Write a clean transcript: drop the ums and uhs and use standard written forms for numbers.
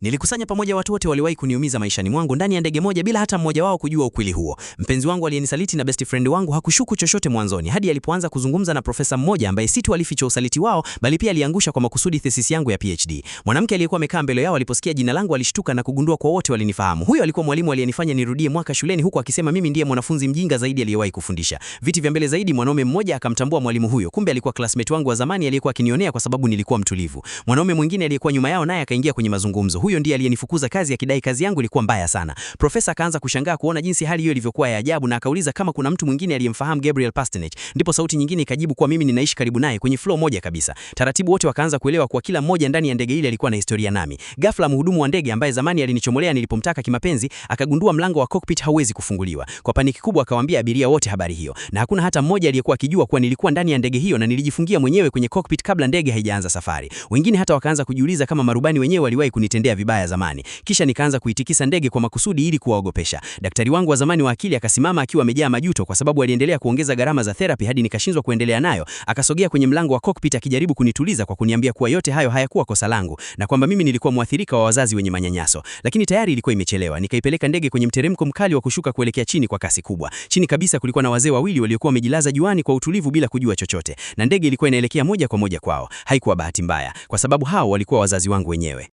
Nilikusanya pamoja watu wote waliwahi kuniumiza maishani mwangu ndani ya ndege moja bila hata mmoja wao kujua ukweli huo. Mpenzi wangu aliyenisaliti na best friend wangu hakushuku chochote mwanzoni hadi alipoanza kuzungumza na profesa mmoja ambaye si tu alificha usaliti wao bali pia aliangusha kwa makusudi thesis yangu ya PhD. Mwanamke aliyekuwa amekaa mbele yao aliposikia jina langu alishtuka na kugundua kwa wote walinifahamu. Huyo alikuwa mwalimu aliyenifanya nirudie mwaka shuleni huku akisema mimi ndiye mwanafunzi mjinga zaidi aliyewahi kufundisha. Viti vya mbele zaidi mwanaume mmoja akamtambua mwalimu huyo. Kumbe alikuwa classmate wangu wa zamani aliyekuwa akinionea kwa sababu nilikuwa mtulivu. Mwanaume mwingine aliyekuwa nyuma yao naye akaingia kwenye mazungumzo. Huyo ndiye aliyenifukuza kazi akidai kazi yangu ilikuwa mbaya sana. Profesa akaanza kushangaa kuona jinsi hali hiyo ilivyokuwa ya ajabu na akauliza kama kuna mtu mwingine aliyemfahamu Gabriel Pasternak. Ndipo sauti nyingine ikajibu kuwa mimi ninaishi karibu naye kwenye floor moja kabisa. Taratibu wote wakaanza kuelewa kwa kila mmoja ndani ya ndege ile alikuwa na historia nami. Ghafla mhudumu wa ndege ambaye zamani alinichomolea nilipomtaka kimapenzi akagundua mlango wa cockpit hauwezi kufunguliwa. Kwa paniki kubwa akawaambia abiria wote habari hiyo. Na hakuna hata mmoja aliyekuwa akijua kuwa nilikuwa ndani ya ndege hiyo na nilijifungia mwenyewe kwenye cockpit kabla ndege haijaanza safari. Wengine hata wakaanza kujiuliza kama marubani wenyewe waliwahi kunitendea vibaya zamani. Kisha nikaanza kuitikisa ndege kwa makusudi ili kuwaogopesha. Daktari wangu wa zamani wa akili akasimama akiwa amejaa majuto kwa sababu aliendelea kuongeza gharama za therapy hadi nikashindwa kuendelea nayo. Akasogea kwenye mlango wa cockpit akijaribu kunituliza kwa kuniambia kuwa yote hayo hayakuwa kosa langu na kwamba mimi nilikuwa mwathirika wa wazazi wenye manyanyaso. Lakini tayari ilikuwa imechelewa. Nikaipeleka ndege kwenye mteremko mkali wa kushuka kuelekea chini kwa kasi kubwa. Chini kabisa kulikuwa na wazee wawili waliokuwa wamejilaza juani kwa utulivu bila kujua chochote. Na ndege ilikuwa inaelekea moja kwa moja kwao. Haikuwa bahati mbaya kwa sababu hao walikuwa wazazi wangu wenyewe.